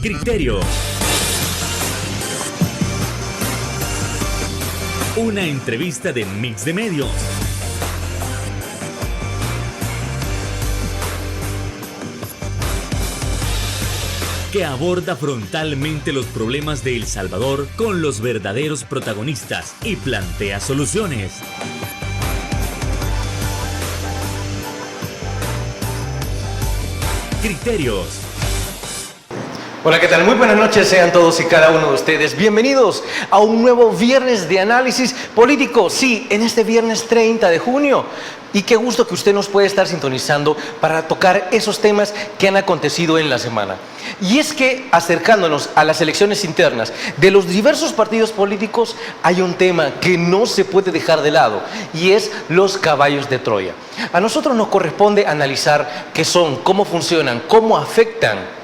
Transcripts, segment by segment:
Criterio. Una entrevista de Mix de Medios. Que aborda frontalmente los problemas de El Salvador con los verdaderos protagonistas y plantea soluciones. Criterios. Hola, ¿qué tal? Muy buenas noches, sean todos y cada uno de ustedes bienvenidos a un nuevo viernes de análisis político. Sí, en este viernes 30 de junio. Y qué gusto que usted nos puede estar sintonizando para tocar esos temas que han acontecido en la semana. Y es que, acercándonos a las elecciones internas de los diversos partidos políticos, hay un tema que no se puede dejar de lado, y es los caballos de Troya. A nosotros nos corresponde analizar qué son, cómo funcionan, cómo afectan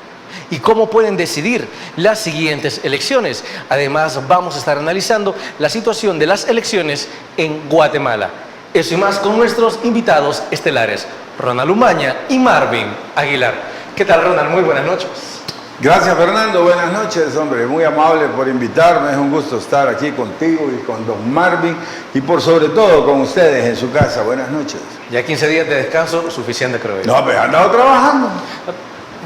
y cómo pueden decidir las siguientes elecciones. Además, vamos a estar analizando la situación de las elecciones en Guatemala. Eso y más con nuestros invitados estelares, Ronald Umaña y Marvin Aguilar. ¿Qué tal, Ronald? Muy buenas noches. Gracias, Fernando. Buenas noches, hombre. Muy amable por invitarme. Es un gusto estar aquí contigo y con don Marvin y por sobre todo con ustedes en su casa. Buenas noches. Ya 15 días de descanso, suficiente creo yo. No, pero he andado trabajando.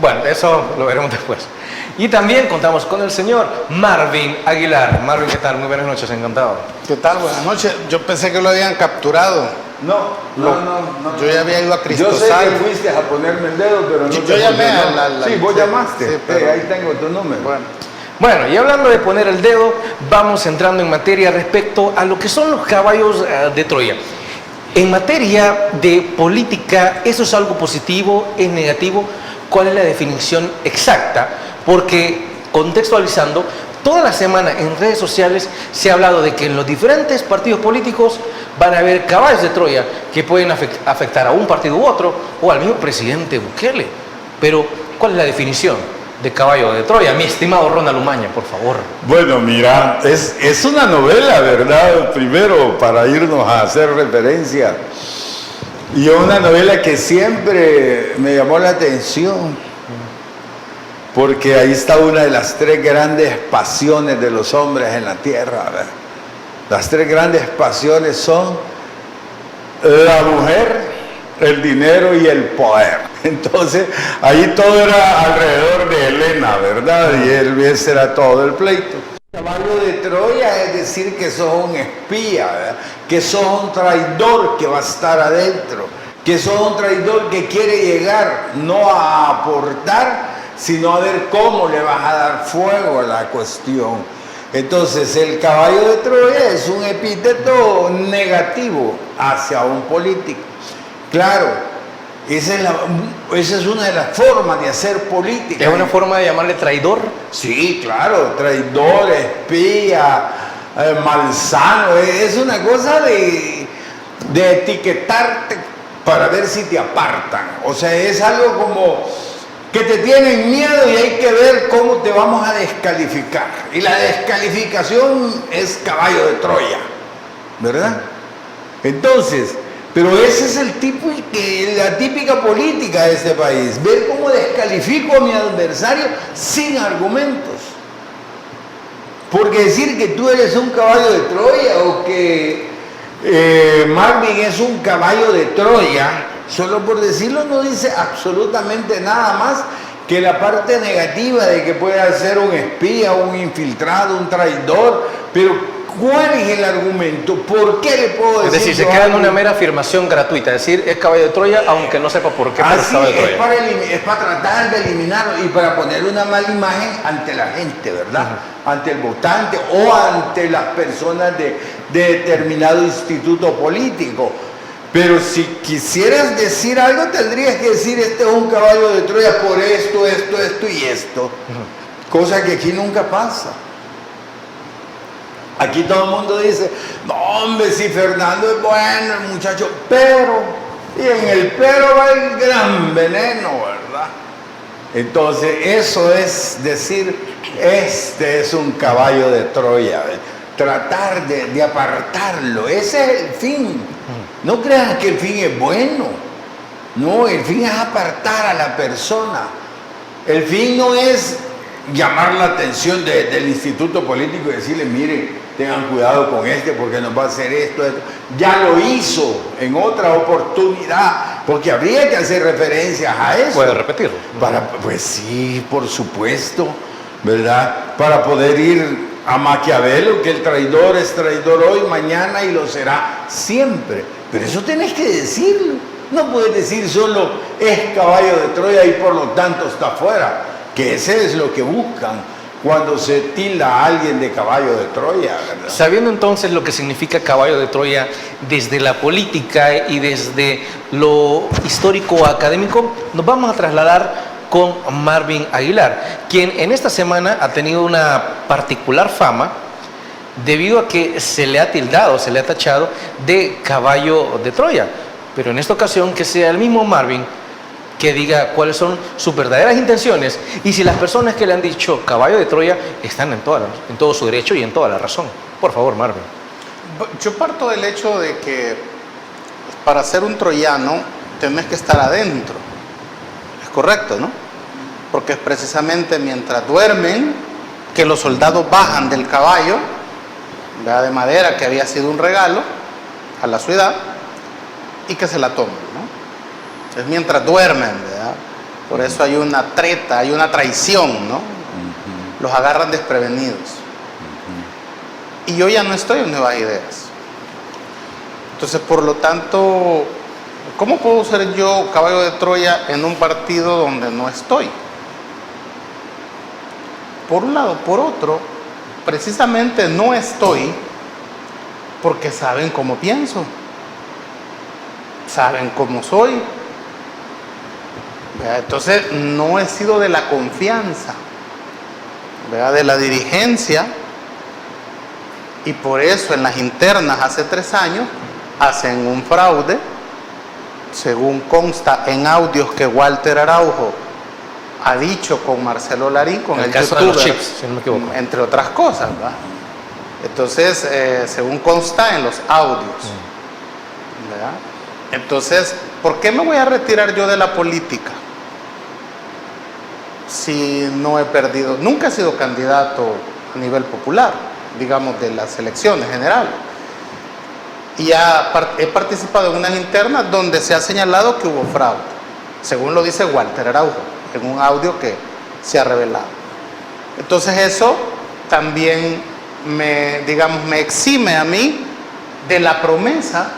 Bueno, eso lo veremos después. Y también contamos con el señor Marvin Aguilar. Marvin, ¿qué tal? Muy buenas noches, encantado. ¿Qué tal? Buenas noches. Yo pensé que lo habían capturado. No. Yo ya había ido a Yo sé Cristosal. que fuiste a ponerme el dedo, pero no Yo te llamé funcionó. a Sí, vos llamaste. Sí, pero... ahí tengo tu número. Bueno, y hablando de poner el dedo, vamos entrando en materia respecto a lo que son los caballos de Troya. En materia de política, ¿eso es algo positivo? ¿Es negativo? ¿Cuál es la definición exacta? Porque, contextualizando, toda la semana en redes sociales se ha hablado de que en los diferentes partidos políticos van a haber caballos de Troya que pueden afectar a un partido u otro o al mismo presidente Bukele. Pero, ¿cuál es la definición de caballo de Troya? Mi estimado Ronald Umaña, por favor. Bueno, mira, es una novela, ¿verdad? Primero, para irnos a hacer referencia. Y una novela que siempre me llamó la atención, porque ahí está una de las tres grandes pasiones de los hombres en la tierra, ¿verdad? Las tres grandes pasiones son la mujer, el dinero y el poder. Entonces, ahí todo era alrededor de Helena, ¿verdad? Y ese era todo el pleito. Caballo de Troya es decir que sos un espía, ¿verdad? Que sos un traidor que va a estar adentro, que sos un traidor que quiere llegar no a aportar, sino a ver cómo le vas a dar fuego a la cuestión. Entonces el caballo de Troya es un epíteto negativo hacia un político. Claro, esa es una de las formas de hacer política. ¿Es una forma de llamarle traidor? Sí, claro, traidor, espía, malsano, es una cosa de etiquetarte para ver si te apartan. O sea, es algo como que te tienen miedo y hay que ver cómo te vamos a descalificar. Y la descalificación es caballo de Troya, ¿verdad? Entonces, pero ese es la típica política de este país, ver cómo descalifico a mi adversario sin argumentos. Porque decir que tú eres un caballo de Troya o que Marvin es un caballo de Troya, solo por decirlo no dice absolutamente nada más que la parte negativa de que pueda ser un espía, un infiltrado, un traidor, pero ¿cuál es el argumento? ¿Por qué le puedo decir? Es decir, se queda en una mera afirmación gratuita, es decir, es caballo de Troya, aunque no sepa por qué, pero es caballo de Troya. Es para tratar de eliminarlo y para poner una mala imagen ante la gente, ¿verdad? Ante el votante o ante las personas de determinado instituto político. Pero si quisieras decir algo, tendrías que decir, este es un caballo de Troya por esto, esto y esto. Cosa que aquí nunca pasa. Aquí todo el mundo dice, no hombre, si Fernando es bueno, el muchacho, pero, y en el pero va el gran veneno, ¿verdad? Entonces, eso es decir, este es un caballo de Troya, ¿verdad? Tratar de apartarlo, ese es el fin. No crean que el fin es bueno, no, el fin es apartar a la persona. El fin no es llamar la atención del instituto político y decirle, miren, tengan cuidado con porque nos va a hacer esto. Ya lo hizo en otra oportunidad, porque habría que hacer referencias a eso. ¿Puede repetirlo? Pues sí, por supuesto, ¿verdad? Para poder ir a Maquiavelo, que el traidor es traidor hoy, mañana y lo será siempre. Pero eso tenés que decirlo. No puedes decir solo es caballo de Troya y por lo tanto está fuera, que ese es lo que buscan cuando se tilda a alguien de caballo de Troya, ¿verdad? Sabiendo entonces lo que significa caballo de Troya desde la política y desde lo histórico académico, nos vamos a trasladar con Marvin Aguilar, quien en esta semana ha tenido una particular fama debido a que se le ha tildado, se le ha tachado de caballo de Troya. Pero en esta ocasión que sea el mismo Marvin que diga cuáles son sus verdaderas intenciones y si las personas que le han dicho caballo de Troya están en todo su derecho y en toda la razón. Por favor, Marvin. Yo parto del hecho de que para ser un troyano tenés que estar adentro. Es correcto, ¿no? Porque es precisamente mientras duermen que los soldados bajan del caballo, ¿verdad?, de madera que había sido un regalo a la ciudad y que se la toman, ¿no? Es mientras duermen, ¿verdad? Por eso hay una treta, hay una traición, ¿no? Los agarran desprevenidos. Y yo ya no estoy en Nuevas Ideas. Entonces, por lo tanto, ¿cómo puedo ser yo caballo de Troya en un partido donde no estoy? Por un lado. Por otro, precisamente no estoy porque saben cómo pienso, saben cómo soy. Entonces, no he sido de la confianza, ¿verdad?, de la dirigencia, y por eso en las internas hace 3 años hacen un fraude, según consta en audios que Walter Araujo ha dicho con Marcelo Larín, con el caso youtuber, de los chips, si no me equivoco, entre otras cosas, ¿verdad? Entonces, según consta en los audios, ¿verdad? Entonces, ¿por qué me voy a retirar yo de la política si no he perdido? Nunca he sido candidato a nivel popular, digamos, de las elecciones generales. Y he participado en unas internas donde se ha señalado que hubo fraude, según lo dice Walter Araujo, en un audio que se ha revelado. Entonces eso también me exime a mí de la promesa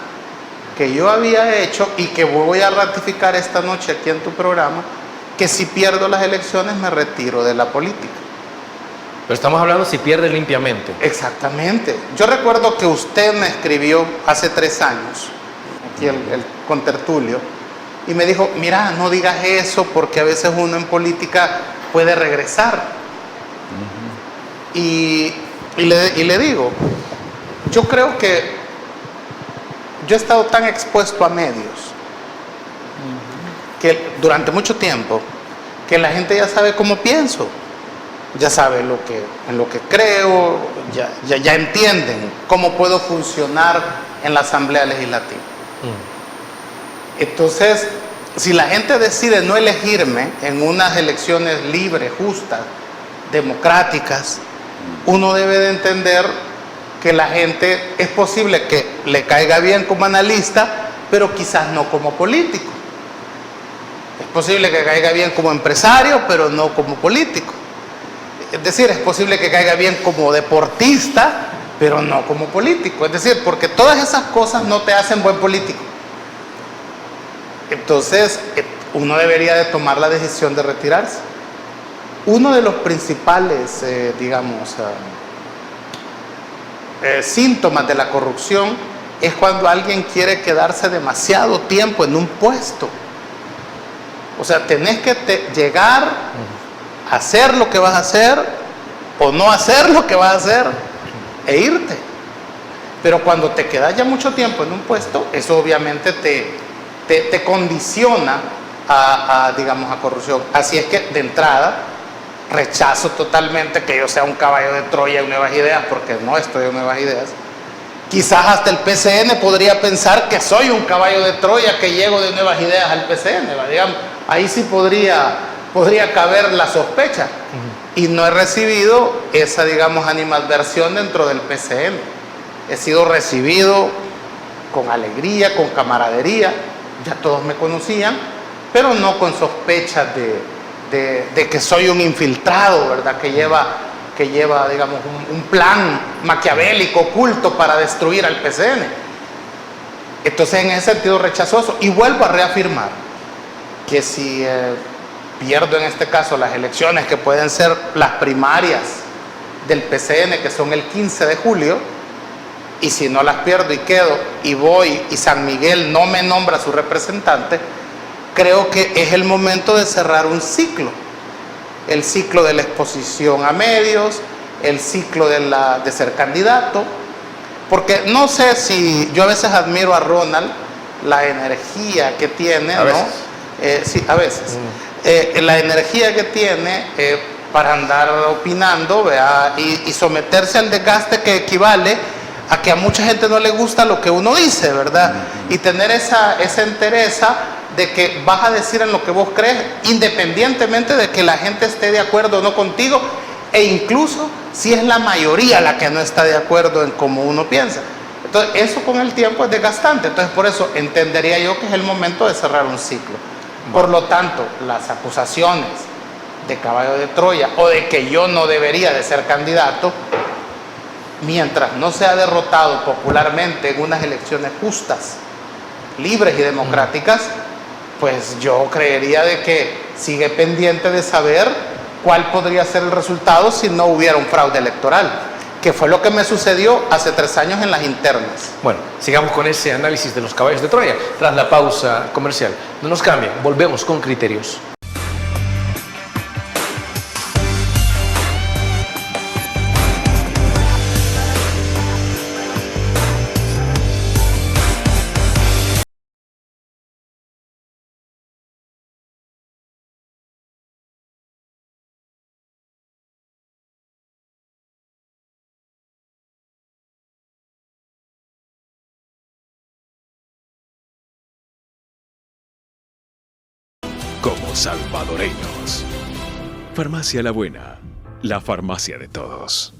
que yo había hecho y que voy a ratificar esta noche aquí en tu programa, que si pierdo las elecciones me retiro de la política. Pero estamos hablando si pierde limpiamente. Exactamente. Yo recuerdo que usted me escribió hace 3 años, aquí el contertulio, y me dijo, mira, no digas eso porque a veces uno en política puede regresar. Y le digo, yo creo que yo he estado tan expuesto a medios que durante mucho tiempo que la gente ya sabe cómo pienso, ya sabe en lo que creo, ya entienden cómo puedo funcionar en la Asamblea Legislativa. Entonces, si la gente decide no elegirme en unas elecciones libres, justas, democráticas, uno debe de entender que la gente es posible que le caiga bien como analista, pero quizás no como político. Es posible que caiga bien como empresario, pero no como político. Es decir, es posible que caiga bien como deportista, pero no como político. Es decir, porque todas esas cosas no te hacen buen político. Entonces, uno debería de tomar la decisión de retirarse. Uno de los principales, síntomas de la corrupción es cuando alguien quiere quedarse demasiado tiempo en un puesto. O sea, tenés que llegar a hacer lo que vas a hacer o no hacer lo que vas a hacer e irte. Pero cuando te quedas ya mucho tiempo en un puesto, eso obviamente te condiciona a corrupción. Así es que de entrada rechazo totalmente que yo sea un caballo de Troya en Nuevas Ideas, porque no estoy en Nuevas Ideas. Quizás hasta el PCN podría pensar que soy un caballo de Troya que llego de Nuevas Ideas al PCN, digamos. Ahí sí podría caber la sospecha. y no he recibido esa, digamos, animadversión dentro del PCN. He sido recibido con alegría, con camaradería, ya todos me conocían, pero no con sospechas de que soy un infiltrado, ¿verdad? Que lleva, digamos, un plan maquiavélico, oculto para destruir al PCN. Entonces, en ese sentido, rechazo eso. Y vuelvo a reafirmar que si pierdo en este caso las elecciones, que pueden ser las primarias del PCN, que son el 15 de julio, y si no las pierdo y quedo, y voy, y San Miguel no me nombra su representante, creo que es el momento de cerrar un ciclo. El ciclo de la exposición a medios, el ciclo de ser candidato, porque no sé si, yo a veces admiro a Ronald, la energía que tiene, ¿no? Sí, a veces. La energía que tiene para andar opinando, ¿vea? Y someterse al desgaste que equivale a que a mucha gente no le gusta lo que uno dice, ¿verdad? Y tener esa entereza de que vas a decir en lo que vos crees, independientemente de que la gente esté de acuerdo o no contigo, e incluso si es la mayoría la que no está de acuerdo en cómo uno piensa. Entonces, eso con el tiempo es desgastante. Entonces, por eso entendería yo que es el momento de cerrar un ciclo. Por lo tanto, las acusaciones de caballo de Troya o de que yo no debería de ser candidato, mientras no sea derrotado popularmente en unas elecciones justas, libres y democráticas, pues yo creería de que sigue pendiente de saber cuál podría ser el resultado si no hubiera un fraude electoral, que fue lo que me sucedió hace 3 años en las internas. Bueno, sigamos con ese análisis de los caballos de Troya tras la pausa comercial. No nos cambien, volvemos con criterios. Como salvadoreños. Farmacia La Buena, la farmacia de todos.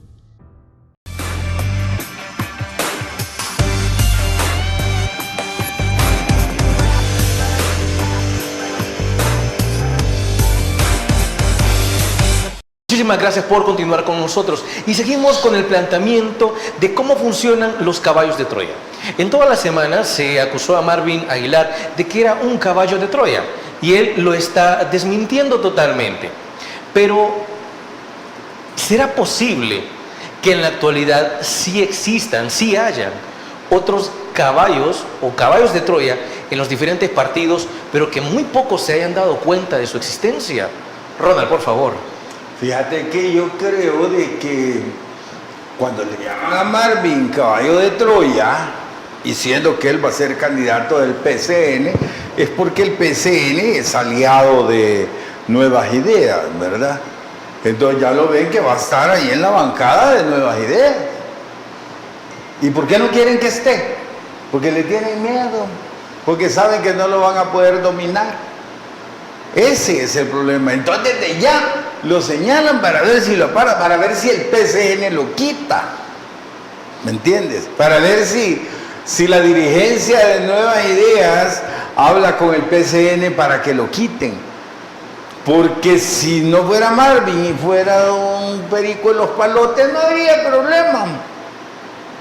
Muchísimas gracias por continuar con nosotros y seguimos con el planteamiento de cómo funcionan los caballos de Troya. En toda la semana se acusó a Marvin Aguilar de que era un caballo de Troya y él lo está desmintiendo totalmente. Pero, ¿será posible que en la actualidad sí existan, sí hayan otros caballos o caballos de Troya en los diferentes partidos, pero que muy pocos se hayan dado cuenta de su existencia? Ronald, por favor. Fíjate que yo creo de que cuando le llaman a Marvin caballo de Troya, y siendo que él va a ser candidato del PCN, es porque el PCN es aliado de Nuevas Ideas, ¿verdad? Entonces ya lo ven que va a estar ahí en la bancada de Nuevas Ideas. ¿Y por qué no quieren que esté? Porque le tienen miedo, porque saben que no lo van a poder dominar. Ese es el problema. Entonces desde ya lo señalan para ver si lo para ver si el PCN lo quita. ¿Me entiendes? Para ver si la dirigencia de Nuevas Ideas habla con el PCN para que lo quiten. Porque si no fuera Marvin y fuera un perico en los palotes, no habría problema.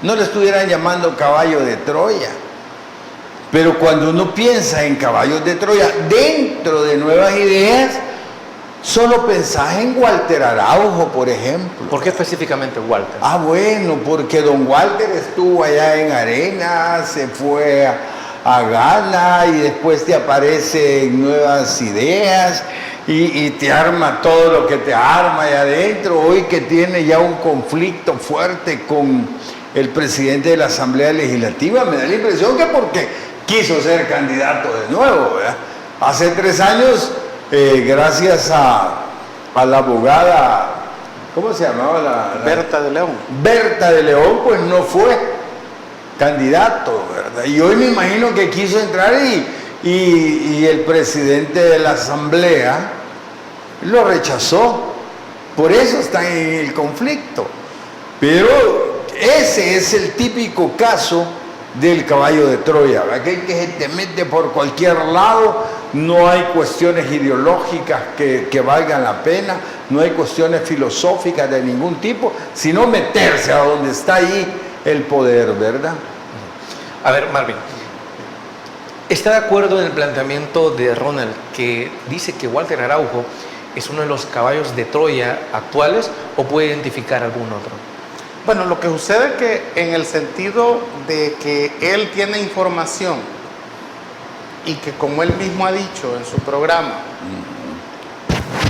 No le estuvieran llamando caballo de Troya. Pero cuando uno piensa en caballos de Troya dentro de Nuevas Ideas, solo pensás en Walter Araujo, por ejemplo. ¿Por qué específicamente Walter? Ah, bueno, porque don Walter estuvo allá en Arena, se fue a Ghana y después te aparece en Nuevas Ideas y te arma todo lo que te arma allá adentro. Hoy que tiene ya un conflicto fuerte con el presidente de la Asamblea Legislativa, me da la impresión que porque quiso ser candidato de nuevo, ¿verdad? Hace 3 años, gracias a la abogada, ¿cómo se llamaba? Berta de León. Berta de León, pues no fue candidato, ¿verdad? Y hoy me imagino que quiso entrar y el presidente de la Asamblea lo rechazó. Por eso están en el conflicto. Pero ese es el típico caso del caballo de Troya, aquel que se te mete por cualquier lado, no hay cuestiones ideológicas que valgan la pena, no hay cuestiones filosóficas de ningún tipo, sino meterse a donde está ahí el poder, ¿verdad? A ver, Marvin, ¿está de acuerdo en el planteamiento de Ronald que dice que Walter Araujo es uno de los caballos de Troya actuales o puede identificar algún otro? Bueno, lo que sucede es que en el sentido de que él tiene información y que, como él mismo ha dicho en su programa,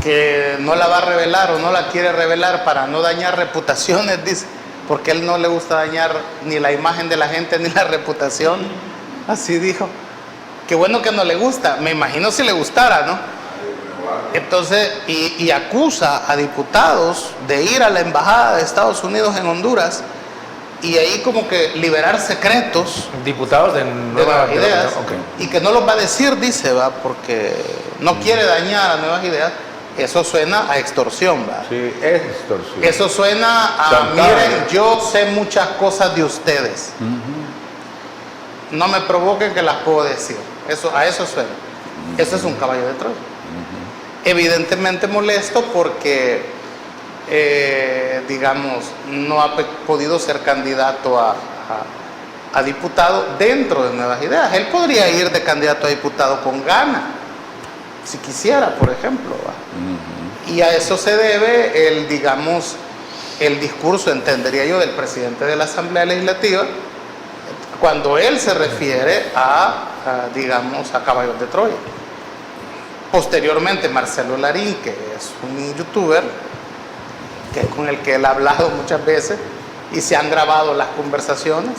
que no la va a revelar o no la quiere revelar para no dañar reputaciones, dice, porque a él no le gusta dañar ni la imagen de la gente ni la reputación, así dijo. Qué bueno que no le gusta, me imagino si le gustara, ¿no? Entonces, y acusa a diputados de ir a la embajada de Estados Unidos en Honduras y ahí como que liberar secretos Diputados de Nuevas Ideas, okay. Y que no los va a decir, dice, va, porque no quiere dañar a Nuevas Ideas. Eso suena a extorsión, va. Sí, es extorsión. Eso suena a, Chantaje. miren, yo sé muchas cosas de ustedes. No me provoquen que las puedo decir. A eso suena. Eso es un caballo de Troya. Evidentemente molesto porque, digamos, no ha podido ser candidato a diputado dentro de Nuevas Ideas. Él podría ir de candidato a diputado con gana, si quisiera, por ejemplo. Y a eso se debe el discurso, entendería yo, del presidente de la Asamblea Legislativa, cuando él se refiere a caballos de Troya. Posteriormente, Marcelo Larín, que es un youtuber con el que él ha hablado muchas veces y se han grabado las conversaciones,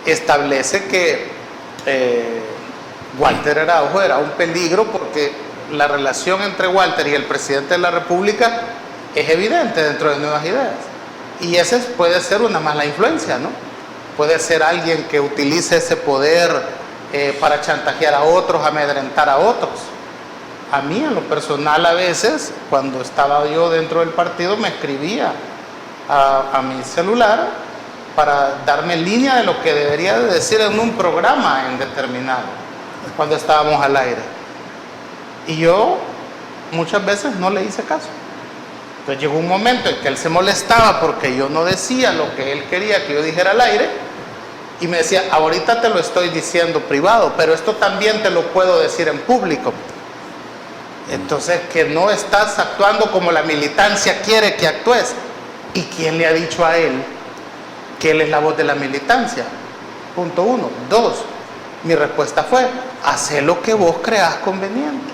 establece que Walter Araujo era un peligro porque la relación entre Walter y el presidente de la República es evidente dentro de Nuevas Ideas. Y ese puede ser una mala influencia, ¿no? Puede ser alguien que utilice ese poder para chantajear a otros, amedrentar a otros. A mí, en lo personal, a veces, cuando estaba yo dentro del partido, me escribía a mi celular para darme línea de lo que debería de decir en un programa en determinado, cuando estábamos al aire. Y yo muchas veces no le hice caso. Entonces llegó un momento en que él se molestaba porque yo no decía lo que él quería que yo dijera al aire y me decía, ahorita te lo estoy diciendo privado, pero esto también te lo puedo decir en público. Entonces, que no estás actuando como la militancia quiere que actúes. ¿Y quién le ha dicho a él que él es la voz de la militancia? Punto 1. 2, mi respuesta fue, haz lo que vos creas conveniente.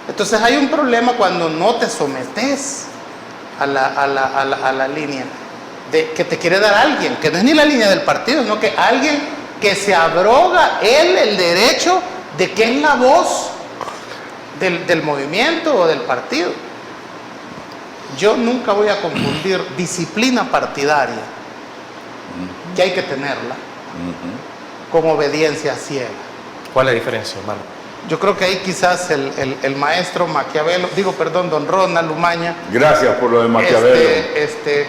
Entonces hay un problema cuando no te sometes a la línea que te quiere dar alguien, que no es ni la línea del partido, sino que alguien que se abroga él el derecho de que es la voz del movimiento o del partido. Yo nunca voy a confundir disciplina partidaria, que hay que tenerla, con obediencia ciega. ¿Cuál es la diferencia, hermano? Yo creo que ahí quizás el maestro Maquiavelo, don Ronald Umaña. Gracias por lo de Maquiavelo.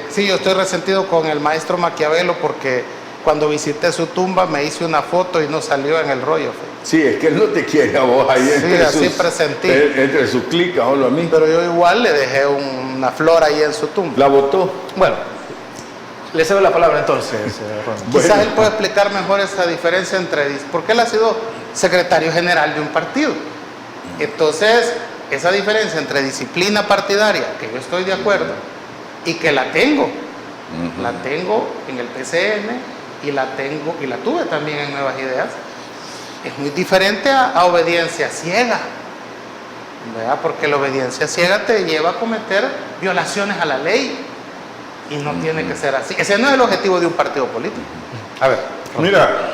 Sí, yo estoy resentido con el maestro Maquiavelo porque cuando visité su tumba me hice una foto y no salió en el rollo. Sí, es que él no te quiere a vos ahí entre sus clicas o lo mismo. Pero yo igual le dejé una flor ahí en su tumba. ¿La votó? Bueno, le cedo la palabra entonces, Ronald. Quizás él puede explicar mejor esa diferencia porque él ha sido secretario general de un partido. Entonces, esa diferencia entre disciplina partidaria, que yo estoy de acuerdo, y que la tengo en el PCN y la tuve también en Nuevas Ideas, es muy diferente a obediencia ciega, ¿verdad? Porque la obediencia ciega te lleva a cometer violaciones a la ley y no tiene que ser así. Ese no es el objetivo de un partido político. A ver, mira,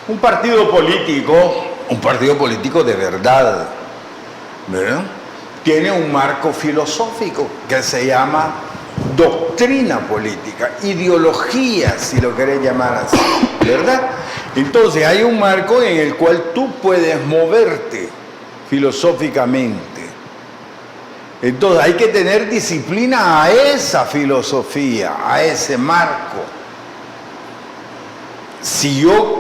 un partido político de verdad, ¿verdad? Tiene un marco filosófico que se llama doctrina política, ideología, si lo querés llamar así, ¿verdad? Entonces hay un marco en el cual tú puedes moverte filosóficamente. Entonces hay que tener disciplina a esa filosofía, a ese marco. Si yo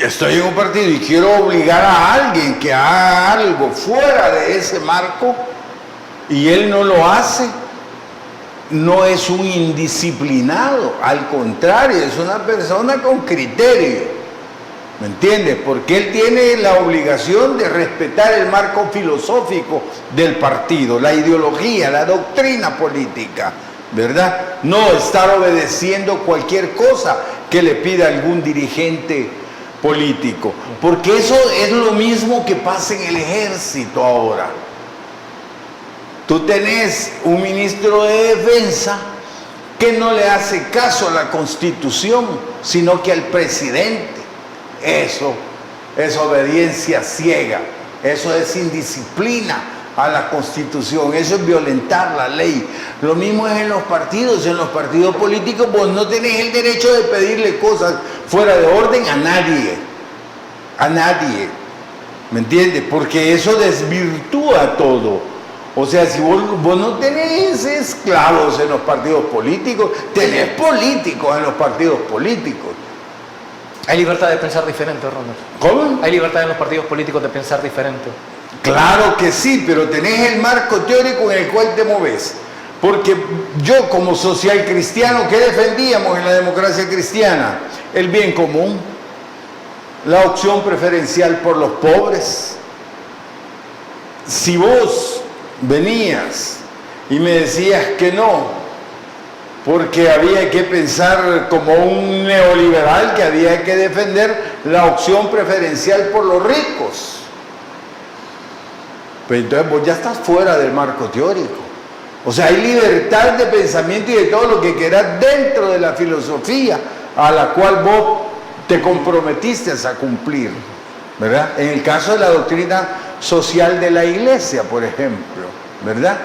estoy en un partido y quiero obligar a alguien que haga algo fuera de ese marco y él no lo hace, no es un indisciplinado, al contrario, es una persona con criterio. ¿Me entiendes? Porque él tiene la obligación de respetar el marco filosófico del partido, la ideología, la doctrina política, ¿verdad? No estar obedeciendo cualquier cosa que le pida algún dirigente político, porque eso es lo mismo que pasa en el ejército ahora. Tú tenés un ministro de defensa que no le hace caso a la Constitución, sino que al presidente. Eso es obediencia ciega, eso es indisciplina a la Constitución, eso es violentar la ley. Lo mismo es en los partidos políticos, vos no tenés el derecho de pedirle cosas fuera de orden a nadie, ¿me entiendes? Porque eso desvirtúa todo. O sea, si vos no tenés esclavos en los partidos políticos, tenés políticos en los partidos políticos. Hay libertad de pensar diferente, Ronald. ¿Cómo? Hay libertad en los partidos políticos de pensar diferente. Claro que sí, pero tenés el marco teórico en el cual te moves. Porque yo como social cristiano, ¿qué defendíamos en la democracia cristiana? El bien común, la opción preferencial por los pobres. Si vos venías y me decías que no, porque había que pensar como un neoliberal que había que defender la opción preferencial por los ricos. Pero entonces vos ya estás fuera del marco teórico. O sea, hay libertad de pensamiento y de todo lo que quieras dentro de la filosofía a la cual vos te comprometiste a cumplir, ¿verdad? En el caso de la doctrina social de la Iglesia, por ejemplo, ¿verdad?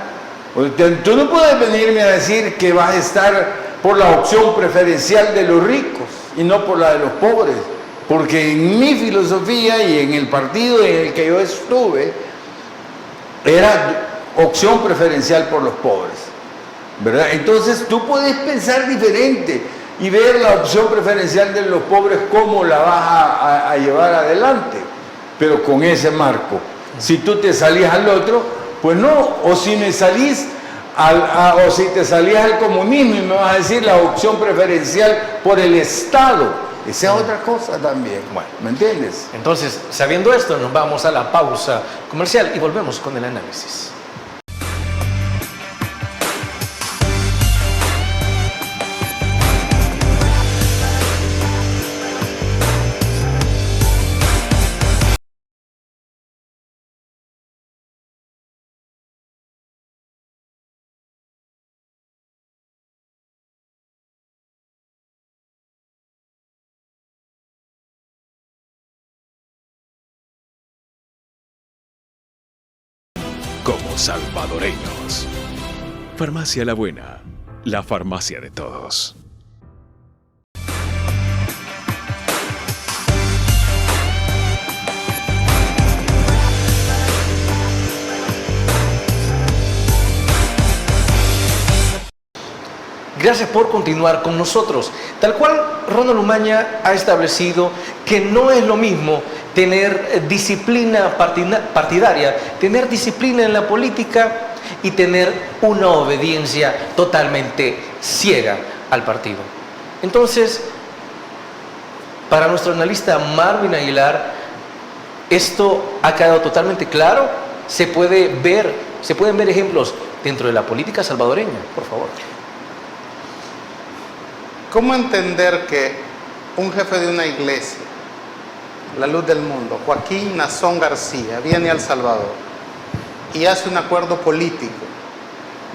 Tú no puedes venirme a decir que vas a estar por la opción preferencial de los ricos y no por la de los pobres, porque en mi filosofía y en el partido en el que yo estuve era opción preferencial por los pobres, ¿verdad? Entonces tú puedes pensar diferente y ver la opción preferencial de los pobres cómo la vas a llevar adelante, pero con ese marco. Si tú te salís al otro, pues no, o si me salís o si te salías al comunismo y me vas a decir la opción preferencial por el Estado, esa es otra cosa también, bueno, ¿me entiendes? Entonces, sabiendo esto, nos vamos a la pausa comercial y volvemos con el análisis. Como salvadoreños. Farmacia La Buena, la farmacia de todos. Gracias por continuar con nosotros. Tal cual Ronald Umaña ha establecido que no es lo mismo tener disciplina partidaria, tener disciplina en la política y tener una obediencia totalmente ciega al partido. Entonces, para nuestro analista Marvin Aguilar, esto ha quedado totalmente claro. Se pueden ver ejemplos dentro de la política salvadoreña, por favor. ¿Cómo entender que un jefe de una iglesia, la luz del mundo, Joaquín Nazón García, viene a El Salvador y hace un acuerdo político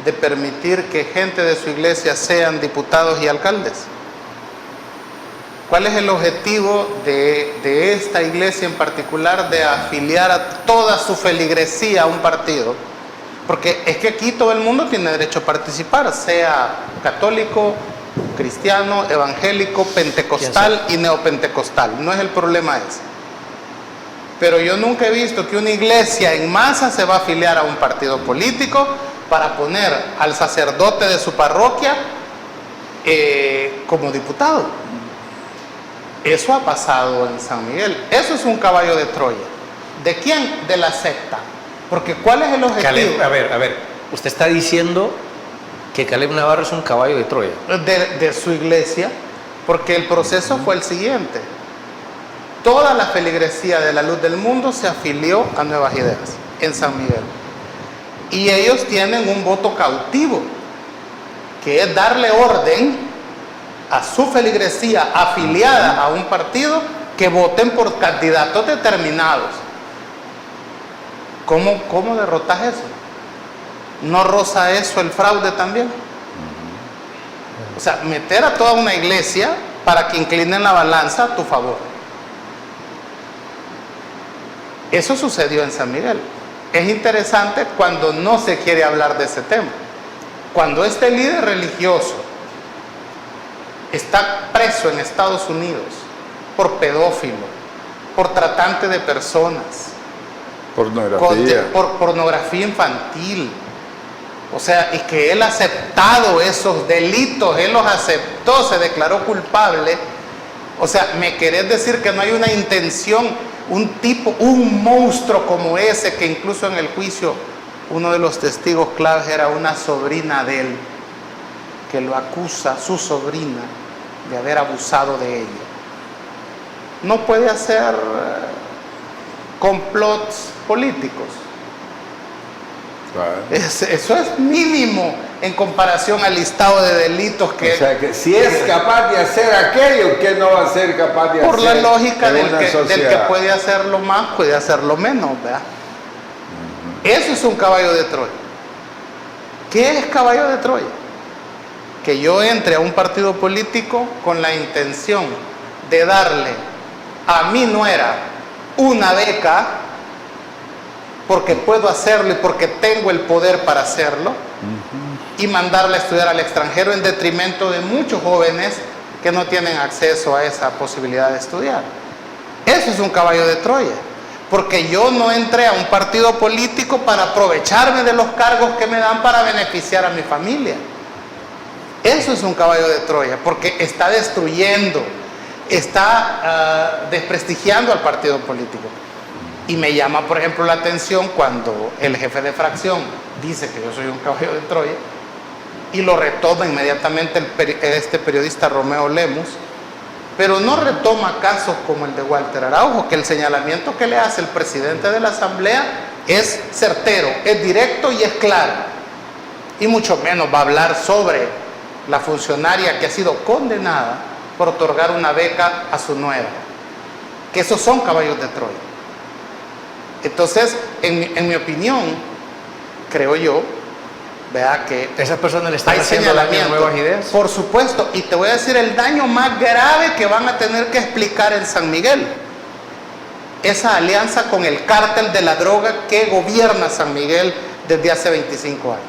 de permitir que gente de su iglesia sean diputados y alcaldes? ¿Cuál es el objetivo de esta iglesia en particular de afiliar a toda su feligresía a un partido? Porque es que aquí todo el mundo tiene derecho a participar, sea católico, cristiano, evangélico, pentecostal y neopentecostal. No es el problema ese. Pero yo nunca he visto que una iglesia en masa se va a afiliar a un partido político para poner al sacerdote de su parroquia como diputado. Eso ha pasado en San Miguel. Eso es un caballo de Troya. ¿De quién? De la secta. Porque ¿cuál es el objetivo? Caleb, a ver, usted está diciendo que Caleb Navarro es un caballo de Troya. De su iglesia, porque el proceso fue el siguiente. Toda la feligresía de la Luz del Mundo se afilió a Nuevas Ideas en San Miguel. Y ellos tienen un voto cautivo, que es darle orden a su feligresía afiliada a un partido que voten por candidatos determinados. ¿Cómo derrotas eso? ¿No roza eso el fraude también? O sea, meter a toda una iglesia para que inclinen la balanza a tu favor. Eso sucedió en San Miguel. Es interesante cuando no se quiere hablar de ese tema. Cuando este líder religioso está preso en Estados Unidos por pedófilo, por tratante de personas, por pornografía infantil, o sea, y que él ha aceptado esos delitos, él los aceptó, se declaró culpable. O sea, ¿me querés decir que no hay una intención, un monstruo como ese, que incluso en el juicio uno de los testigos claves era una sobrina de él, que lo acusa, su sobrina, de haber abusado de ella? No puede hacer complots políticos. Claro. Eso es mínimo en comparación al listado de delitos que... O sea, que si es capaz de hacer aquello, ¿qué no va a ser capaz de hacer? Por la lógica en del una que sociedad? puede hacerlo más, puede hacerlo menos, ¿verdad? Eso es un caballo de Troya. ¿Qué es caballo de Troya? Que yo entre a un partido político con la intención de darle a mi nuera una beca, porque puedo hacerlo y porque tengo el poder para hacerlo, y mandarla a estudiar al extranjero en detrimento de muchos jóvenes que no tienen acceso a esa posibilidad de estudiar. Eso es un caballo de Troya, porque yo no entré a un partido político para aprovecharme de los cargos que me dan para beneficiar a mi familia. Eso es un caballo de Troya, porque está destruyendo, está desprestigiando al partido político. Y me llama, por ejemplo, la atención cuando el jefe de fracción dice que yo soy un caballo de Troya, y lo retoma inmediatamente este periodista Romeo Lemus, pero no retoma casos como el de Walter Araujo, que el señalamiento que le hace el presidente de la Asamblea es certero, es directo y es claro. Y mucho menos va a hablar sobre la funcionaria que ha sido condenada por otorgar una beca a su nuera, que esos son caballos de Troya. Entonces, en mi opinión, creo yo, vea que ¿Esas personas le están hay haciendo daño a Nuevas Ideas? Por supuesto, y te voy a decir el daño más grave que van a tener que explicar en San Miguel. Esa alianza con el cártel de la droga que gobierna San Miguel desde hace 25 años.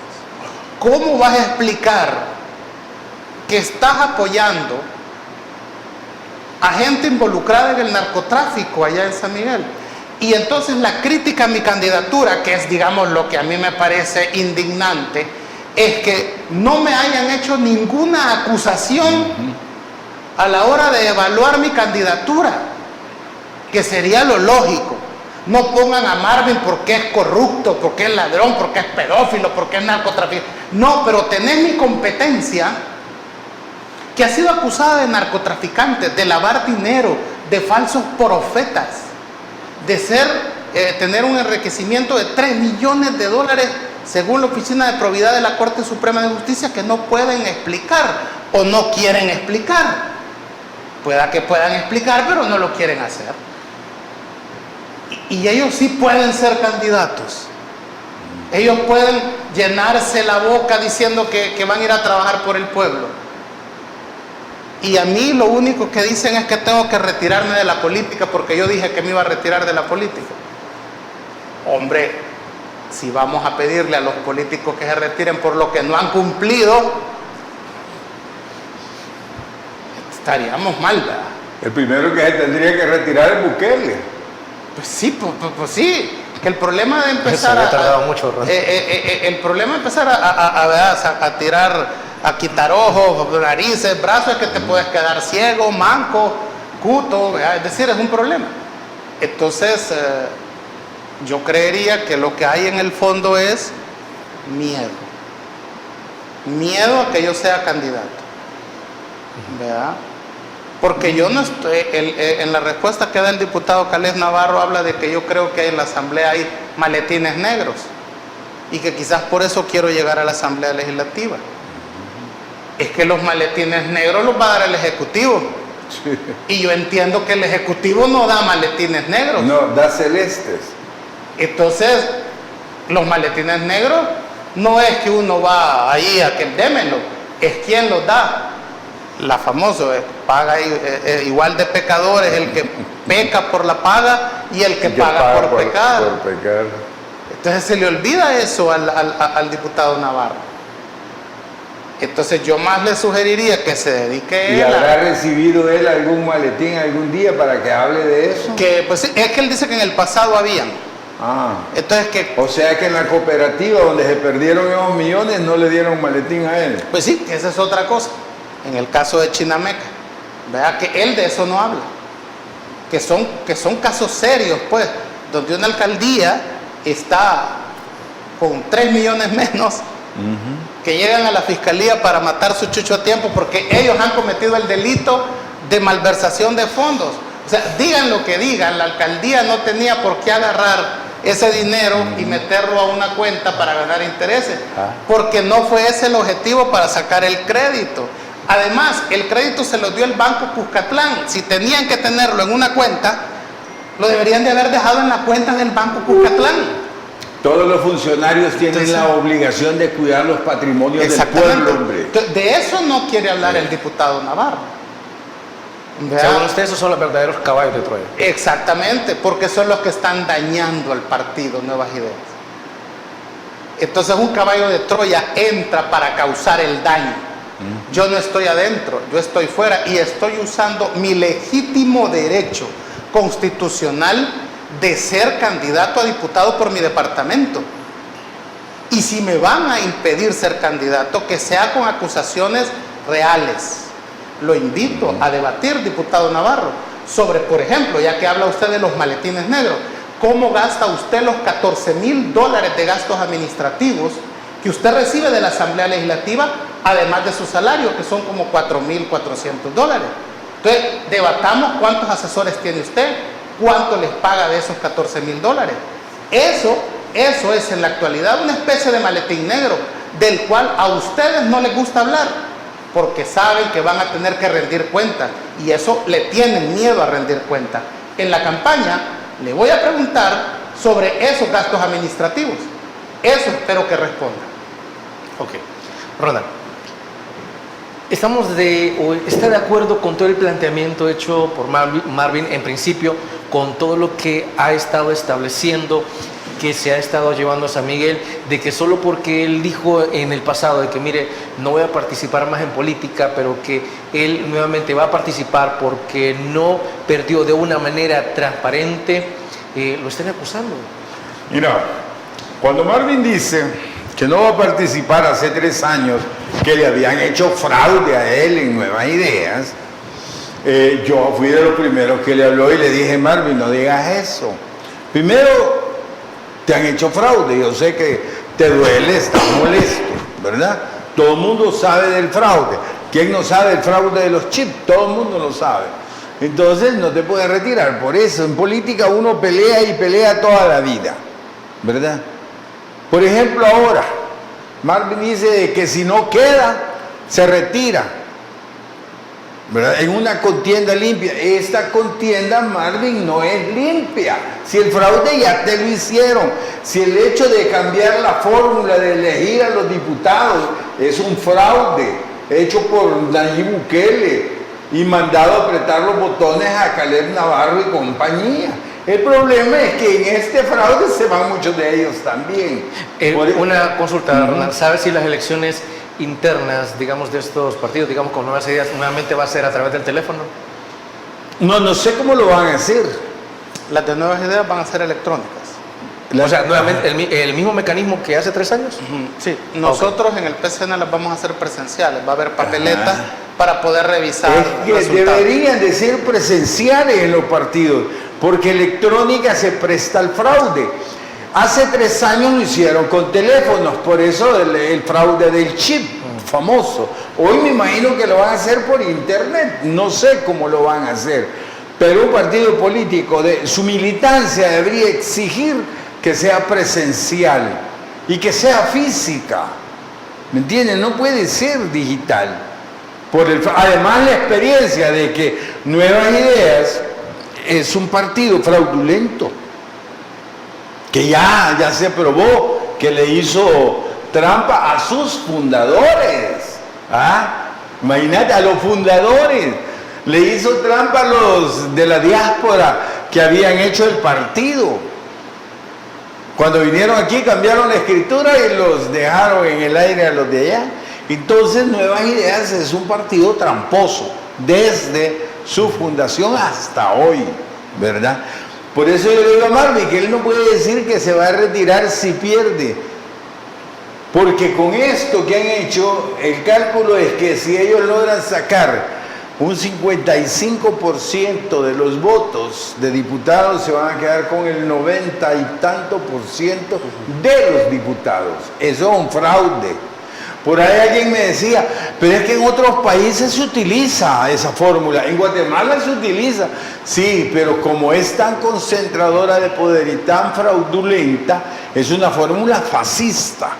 ¿Cómo vas a explicar que estás apoyando a gente involucrada en el narcotráfico allá en San Miguel? Y entonces la crítica a mi candidatura, que es, digamos, lo que a mí me parece indignante, es que no me hayan hecho ninguna acusación a la hora de evaluar mi candidatura, que sería lo lógico. No pongan a Marvin porque es corrupto, porque es ladrón, porque es pedófilo, porque es narcotraficante. No, pero tenés mi competencia, que ha sido acusada de narcotraficante, de lavar dinero, de falsos profetas, de tener un enriquecimiento de $3 millones, según la Oficina de Probidad de la Corte Suprema de Justicia, que no pueden explicar o no quieren explicar. Pueda que puedan explicar, pero no lo quieren hacer. Y ellos sí pueden ser candidatos. Ellos pueden llenarse la boca diciendo que van a ir a trabajar por el pueblo. Y a mí lo único que dicen es que tengo que retirarme de la política porque yo dije que me iba a retirar de la política. Hombre, si vamos a pedirle a los políticos que se retiren por lo que no han cumplido, estaríamos mal, ¿verdad? El primero que se tendría que retirar es Bukele. Pues sí, pues sí. Que el problema de empezar había tardado mucho, Ron. el problema de empezar a tirar, a quitar ojos, narices, brazos, es que te puedes quedar ciego, manco, cuto, ¿verdad? Es decir, es un problema. Entonces, yo creería que lo que hay en el fondo es miedo. Miedo a que yo sea candidato, ¿verdad? Porque yo no estoy, en la respuesta que da el diputado Calés Navarro habla de que yo creo que en la Asamblea hay maletines negros y que quizás por eso quiero llegar a la Asamblea Legislativa. Es que los maletines negros los va a dar el Ejecutivo. Sí. Y yo entiendo que el Ejecutivo no da maletines negros. No, da celestes. Entonces, los maletines negros no es que uno va ahí a que démelo, es quien los da. La famosa paga igual de pecadores, el que peca por la paga y el que paga por pecar. Por pecar. Entonces se le olvida eso al diputado Navarro. Entonces yo más le sugeriría que se dedique ¿Y él habrá recibido él algún maletín algún día para que hable de eso? que pues es que él dice que en el pasado habían. Ah. Entonces que O sea que en la cooperativa donde se perdieron esos millones no le dieron maletín a él. pues sí, esa es otra cosa. En el caso de Chinameca, vea que él de eso no habla, que son casos serios, pues, donde una alcaldía está con 3 millones menos, que llegan a la fiscalía para matar su chucho a tiempo porque ellos han cometido el delito de malversación de fondos. O sea, digan lo que digan, la alcaldía no tenía por qué agarrar ese dinero y meterlo a una cuenta para ganar intereses, porque no fue ese el objetivo para sacar el crédito. Además, el crédito se lo dio el Banco Cuscatlán. Si tenían que tenerlo en una cuenta, lo deberían de haber dejado en la cuenta del Banco Cuscatlán. Todos los funcionarios tienen la obligación de cuidar los patrimonios del pueblo, hombre. De eso no quiere hablar el diputado Navarro. ¿Verdad? Según usted, esos son los verdaderos caballos de Troya. Exactamente, porque son los que están dañando al partido Nuevas Ideas. Entonces un caballo de Troya entra para causar el daño. Yo no estoy adentro, yo estoy fuera y estoy usando mi legítimo derecho constitucional de ser candidato a diputado por mi departamento. Y si me van a impedir ser candidato, que sea con acusaciones reales. Lo invito a debatir, diputado Navarro, sobre, por ejemplo, ya que habla usted de los maletines negros, ¿cómo gasta usted los $14,000 de gastos administrativos que usted recibe de la Asamblea Legislativa, además de su salario, que son como $4,400? Entonces, debatamos cuántos asesores tiene usted, cuánto les paga de esos $14,000. Eso es en la actualidad una especie de maletín negro, del cual a ustedes no les gusta hablar, porque saben que van a tener que rendir cuentas, y eso le tienen miedo a rendir cuentas. En la campaña le voy a preguntar sobre esos gastos administrativos. Eso espero que responda. Ok. Ronald, ¿está de acuerdo con todo el planteamiento hecho por Marvin en principio, con todo lo que ha estado estableciendo, que se ha estado llevando a San Miguel, de que solo porque él dijo en el pasado de que mire, no voy a participar más en política, pero que él nuevamente va a participar porque no perdió de una manera transparente, lo están acusando? Mira, cuando Marvin dice que no va a participar hace 3 años, que le habían hecho fraude a él en Nuevas Ideas, yo fui de los primeros que le habló y le dije, Marvin, no digas eso. Primero, te han hecho fraude, yo sé que te duele, estás molesto, ¿verdad? Todo el mundo sabe del fraude. ¿Quién no sabe el fraude de los chips? Todo el mundo lo sabe. Entonces no te puedes retirar. Por eso en política uno pelea y pelea toda la vida, ¿verdad? Por ejemplo, ahora, Marvin dice que si no queda, se retira, ¿verdad? En una contienda limpia. Esta contienda, Marvin, no es limpia. Si el fraude ya te lo hicieron, si el hecho de cambiar la fórmula de elegir a los diputados es un fraude hecho por Nayib Bukele y mandado a apretar los botones a Calés Navarro y compañía. El problema es que en este fraude se van muchos de ellos también. Una consulta, Ronald, ¿sabes si las elecciones internas, digamos, de estos partidos, digamos, con Nuevas Ideas, nuevamente va a ser a través del teléfono? No sé cómo lo van a hacer. Las de Nuevas Ideas van a ser electrónicas. O sea, nuevamente, el mismo mecanismo que hace 3 años. Sí, nosotros en el PCN las vamos a hacer presenciales, va a haber papeletas para poder revisar Es que resultados. deberían de ser presenciales en los partidos, porque electrónica se presta al fraude. Hace 3 años lo hicieron con teléfonos, por eso el fraude del chip famoso. Hoy me imagino que lo van a hacer por internet, no sé cómo lo van a hacer, pero un partido político, su militancia debería exigir que sea presencial y que sea física, ¿me entienden? No puede ser digital. Además la experiencia de que Nuevas Ideas es un partido fraudulento, que ya se probó que le hizo trampa a sus fundadores. Imagínate, a los fundadores le hizo trampa a los de la diáspora que habían hecho el partido. Cuando vinieron aquí cambiaron la escritura y los dejaron en el aire a los de allá. Entonces Nuevas Ideas es un partido tramposo desde su fundación hasta hoy, ¿verdad? Por eso yo le digo a Marvin que él no puede decir que se va a retirar si pierde, porque con esto que han hecho, el cálculo es que si ellos logran sacar un 55% de los votos de diputados, se van a quedar con el 90 y tanto % de los diputados. Eso es un fraude. Por ahí alguien me decía, pero es que en otros países se utiliza esa fórmula, en Guatemala se utiliza, sí, pero como es tan concentradora de poder y tan fraudulenta, es una fórmula fascista,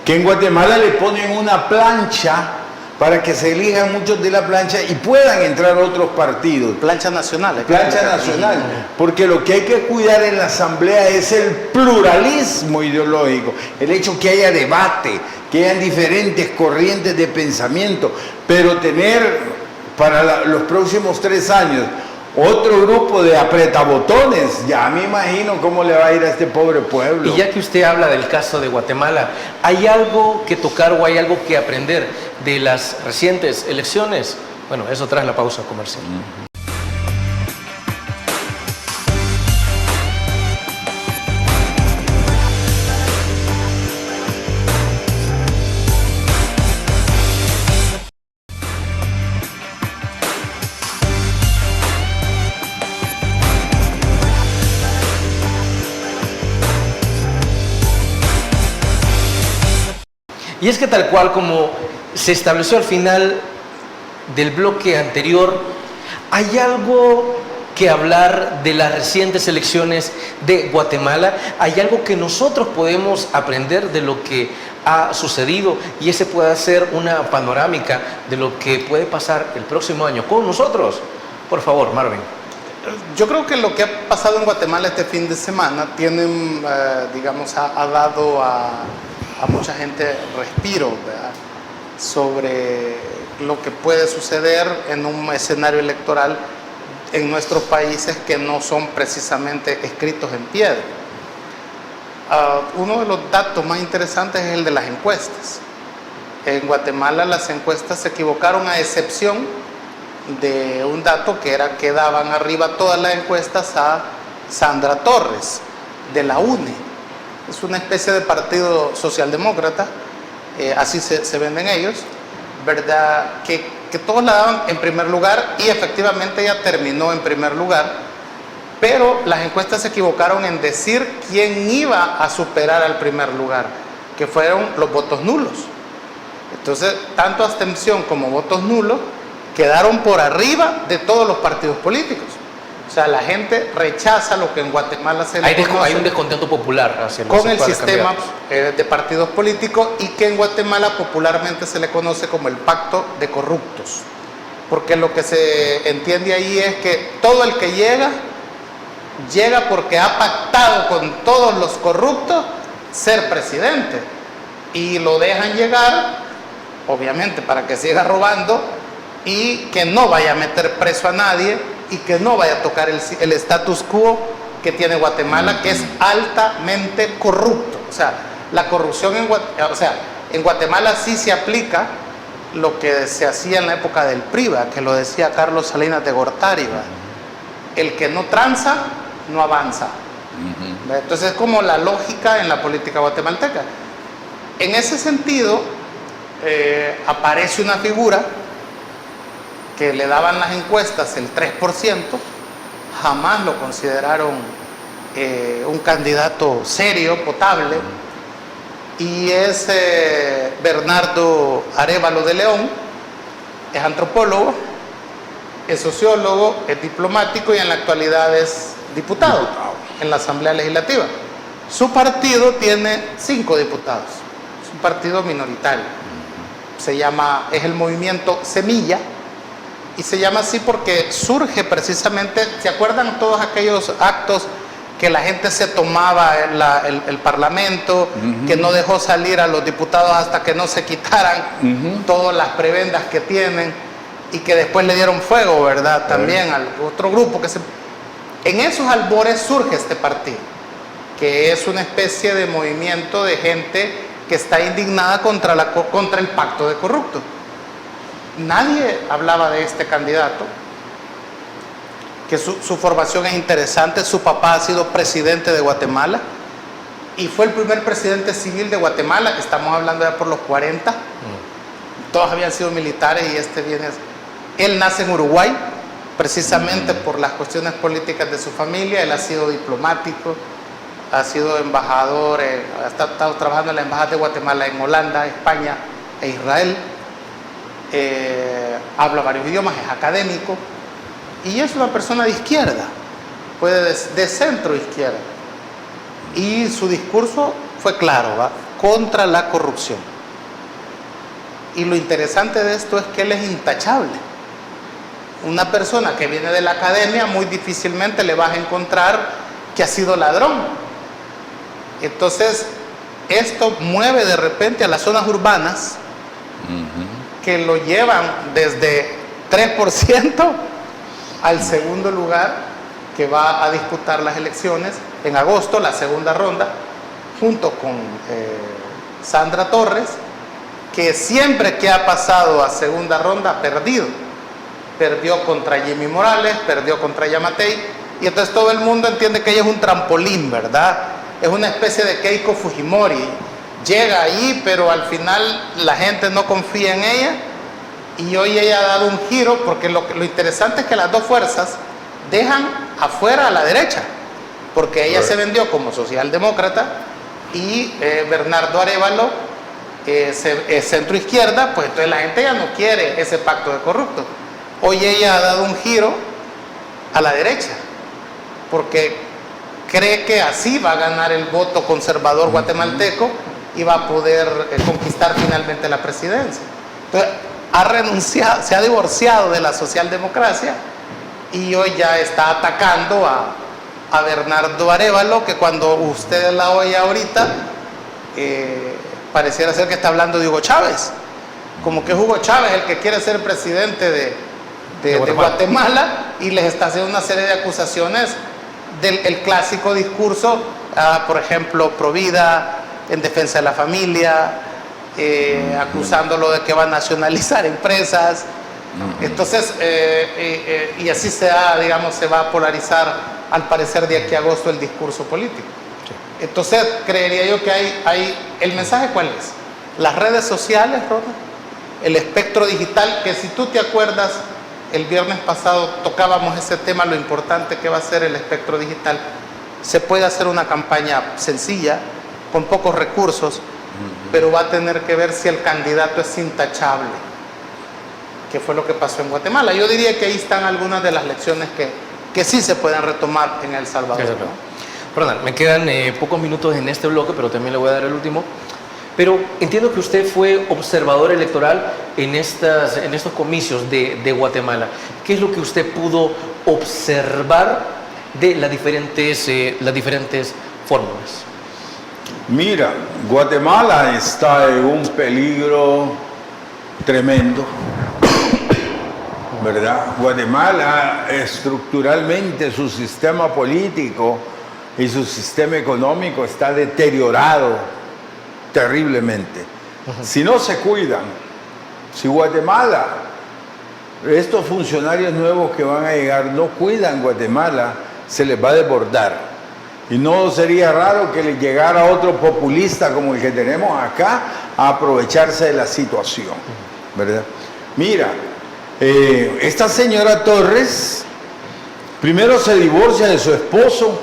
que en Guatemala le ponen una plancha para que se elijan muchos de la plancha y puedan entrar otros partidos. Plancha nacional. Plancha nacional, porque lo que hay que cuidar en la asamblea es el pluralismo ideológico, el hecho que haya debate, que hayan diferentes corrientes de pensamiento, pero tener para los próximos 3 años otro grupo de apretabotones, ya me imagino cómo le va a ir a este pobre pueblo. Y ya que usted habla del caso de Guatemala, ¿hay algo que tocar o hay algo que aprender de las recientes elecciones? Bueno, eso tras la pausa comercial. Y es que tal cual como se estableció al final del bloque anterior, hay algo que hablar de las recientes elecciones de Guatemala, hay algo que nosotros podemos aprender de lo que ha sucedido y ese puede ser una panorámica de lo que puede pasar el próximo año con nosotros. Por favor, Marvin. Yo creo que lo que ha pasado en Guatemala este fin de semana tiene, digamos, ha dado a mucha gente respiro, ¿verdad?, sobre lo que puede suceder en un escenario electoral en nuestros países que no son precisamente escritos en piedra. Uno de los datos más interesantes es el de las encuestas. En Guatemala las encuestas se equivocaron a excepción de un dato que era que daban arriba todas las encuestas a Sandra Torres de la UNE. Es una especie de partido socialdemócrata, así se venden ellos, ¿verdad? Que todos la daban en primer lugar y efectivamente ella terminó en primer lugar, pero las encuestas se equivocaron en decir quién iba a superar al primer lugar, que fueron los votos nulos. Entonces, tanto abstención como votos nulos quedaron por arriba de todos los partidos políticos. O sea, la gente rechaza lo que en Guatemala se le conoce hay un descontento popular hacia los con el sistema candidatos de partidos políticos y que en Guatemala popularmente se le conoce como el pacto de corruptos. Porque lo que se entiende ahí es que todo el que llega porque ha pactado con todos los corruptos ser presidente y lo dejan llegar, obviamente para que siga robando y que no vaya a meter preso a nadie y que no vaya a tocar el status quo que tiene Guatemala, que es altamente corrupto. O sea, la corrupción en Guatemala sí se aplica lo que se hacía en la época del PRIVA, que lo decía Carlos Salinas de Gortari, ¿verdad? El que no tranza, no avanza. ¿Ve? Entonces es como la lógica en la política guatemalteca. En ese sentido, aparece una figura que le daban las encuestas el 3%, jamás lo consideraron un candidato serio, potable, y es Bernardo Arévalo de León. Es antropólogo, es sociólogo, es diplomático y en la actualidad es diputado en la Asamblea Legislativa. Su partido tiene 5 diputados, es un partido minoritario. Es el movimiento Semilla, y se llama así porque surge precisamente, ¿se acuerdan todos aquellos actos que la gente se tomaba en el Parlamento, que no dejó salir a los diputados hasta que no se quitaran todas las prebendas que tienen, y que después le dieron fuego, ¿verdad? También al otro grupo en esos albores surge este partido, que es una especie de movimiento de gente que está indignada contra el pacto de corruptos. Nadie hablaba de este candidato, que su formación es interesante. Su papá ha sido presidente de Guatemala y fue el primer presidente civil de Guatemala, que estamos hablando ya por los 40. Todos habían sido militares y él nace en Uruguay, precisamente por las cuestiones políticas de su familia. Él ha sido diplomático, ha sido embajador, ha estado trabajando en la embajada de Guatemala en Holanda, España e Israel. Habla varios idiomas, es académico y es una persona de izquierda, de centro izquierda, y su discurso fue claro, ¿va? Contra la corrupción. Y lo interesante de esto es que él es intachable. Una persona que viene de la academia muy difícilmente le vas a encontrar que ha sido ladrón. Entonces esto mueve de repente a las zonas urbanas, que lo llevan desde 3% al segundo lugar, que va a disputar las elecciones en agosto, la segunda ronda, junto con Sandra Torres, que siempre que ha pasado a segunda ronda ha perdido. Perdió contra Jimmy Morales, perdió contra Yamatei, y entonces todo el mundo entiende que ella es un trampolín, ¿verdad? Es una especie de Keiko Fujimori. Llega ahí, pero al final la gente no confía en ella, y hoy ella ha dado un giro, porque lo interesante es que las dos fuerzas dejan afuera a la derecha, porque ella se vendió como socialdemócrata y Bernardo Arévalo es centro izquierda, pues entonces la gente ya no quiere ese pacto de corruptos. Hoy ella ha dado un giro a la derecha, porque cree que así va a ganar el voto conservador guatemalteco y va a poder conquistar finalmente la presidencia. Entonces, se ha divorciado de la socialdemocracia y hoy ya está atacando a Bernardo Arévalo, que cuando usted la oye ahorita, pareciera ser que está hablando de Hugo Chávez, como que es Hugo Chávez el que quiere ser presidente de Guatemala, y les está haciendo una serie de acusaciones del clásico discurso, por ejemplo, pro vida, en defensa de la familia, acusándolo de que va a nacionalizar empresas. Entonces, y así se va a polarizar, al parecer, de aquí a agosto el discurso político. Entonces, creería yo que hay ¿el mensaje cuál es? Las redes sociales, Ronald, el espectro digital, que si tú te acuerdas, el viernes pasado tocábamos ese tema, lo importante que va a ser el espectro digital. Se puede hacer una campaña sencilla, con pocos recursos, pero va a tener que ver si el candidato es intachable, que fue lo que pasó en Guatemala. Yo diría que ahí están algunas de las lecciones que sí se pueden retomar en El Salvador, ¿no? Ronald, me quedan pocos minutos en este bloque, pero también le voy a dar el último. Pero entiendo que usted fue observador electoral en estos comicios de Guatemala. ¿Qué es lo que usted pudo observar de las diferentes fórmulas? Mira, Guatemala está en un peligro tremendo, ¿verdad? Guatemala, estructuralmente, su sistema político y su sistema económico está deteriorado terriblemente. Si no se cuidan, si Guatemala, estos funcionarios nuevos que van a llegar no cuidan Guatemala, se les va a desbordar. Y no sería raro que le llegara otro populista como el que tenemos acá a aprovecharse de la situación, ¿verdad? Mira, esta señora Torres primero se divorcia de su esposo,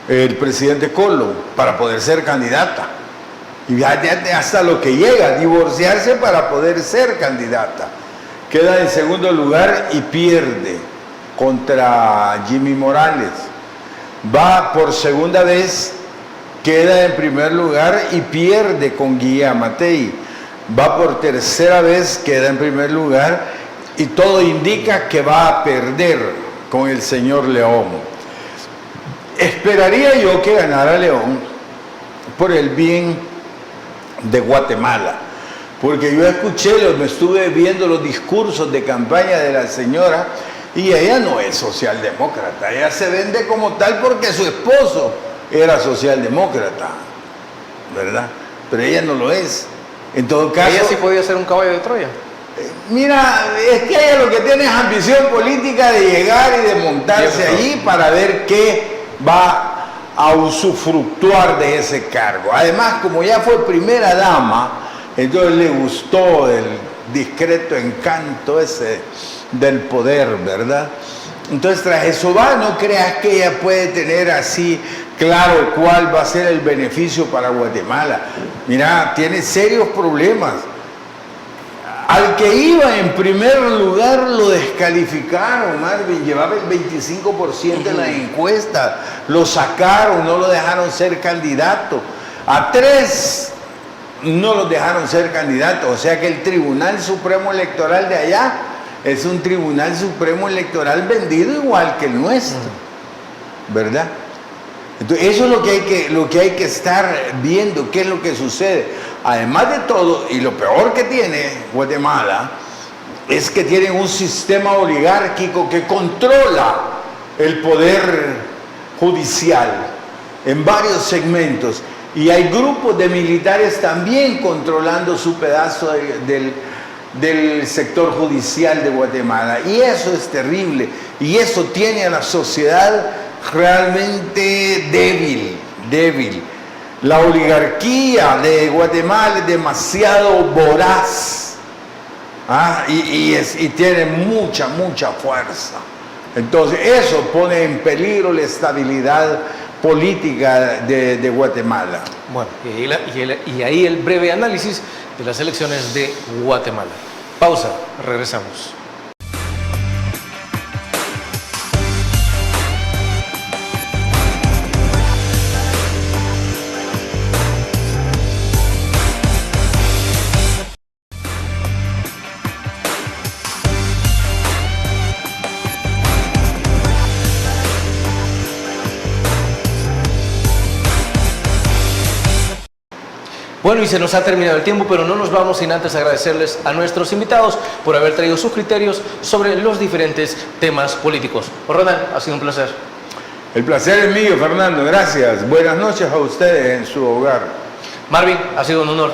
el presidente Collor, para poder ser candidata. Y hasta lo que llega, divorciarse para poder ser candidata. Queda en segundo lugar y pierde contra Jimmy Morales. Va por segunda vez, queda en primer lugar y pierde con Guillaume Matei. Va por tercera vez, queda en primer lugar y todo indica que va a perder con el señor León. Esperaría yo que ganara León por el bien de Guatemala, porque yo me estuve viendo los discursos de campaña de la señora y ella no es socialdemócrata, ella se vende como tal porque su esposo era socialdemócrata, ¿verdad? Pero ella no lo es. En todo caso, ella sí podía ser un caballo de Troya. Mira, es que ella lo que tiene es ambición política de llegar y de montarse allí para ver qué va a usufructuar de ese cargo. Además, como ya fue primera dama, entonces le gustó el discreto encanto ese del poder, ¿verdad? Entonces, tras eso va, no creas que ella puede tener así claro cuál va a ser el beneficio para Guatemala. Mira, tiene serios problemas. Al que iba en primer lugar lo descalificaron, Marvin, llevaba el 25% en la encuesta, lo sacaron, no lo dejaron ser candidato. A 3 no los dejaron ser candidatos, o sea que el Tribunal Supremo Electoral de allá es un Tribunal Supremo Electoral vendido igual que el nuestro, ¿verdad? Entonces, eso es lo que hay que estar viendo, qué es lo que sucede. Además de todo, y lo peor que tiene Guatemala, es que tienen un sistema oligárquico que controla el poder judicial en varios segmentos. Y hay grupos de militares también controlando su pedazo del sector judicial de Guatemala. Y eso es terrible. Y eso tiene a la sociedad realmente débil. La oligarquía de Guatemala es demasiado voraz, y tiene mucha fuerza. Entonces eso pone en peligro la estabilidad política de Guatemala. Bueno, y ahí el breve análisis de las elecciones de Guatemala. Pausa, regresamos. Bueno, y se nos ha terminado el tiempo, pero no nos vamos sin antes agradecerles a nuestros invitados por haber traído sus criterios sobre los diferentes temas políticos. Ronan, ha sido un placer. El placer es mío, Fernando, gracias. Buenas noches a ustedes en su hogar. Marvin, ha sido un honor.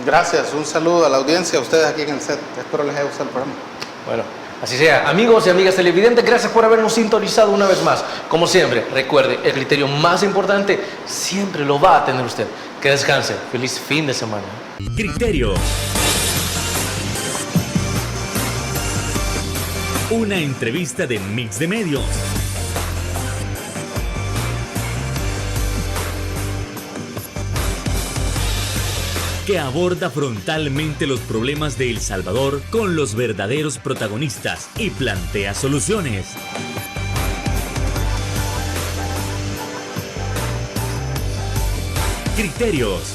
Gracias, un saludo a la audiencia, a ustedes aquí en el set. Espero les haya gustado el programa. Bueno, así sea. Amigos y amigas televidentes, gracias por habernos sintonizado una vez más. Como siempre, recuerde, el criterio más importante siempre lo va a tener usted. Que descanse. Feliz fin de semana. Criterio. Una entrevista de Mix de Medios. Que aborda frontalmente los problemas de El Salvador con los verdaderos protagonistas y plantea soluciones. Criterios.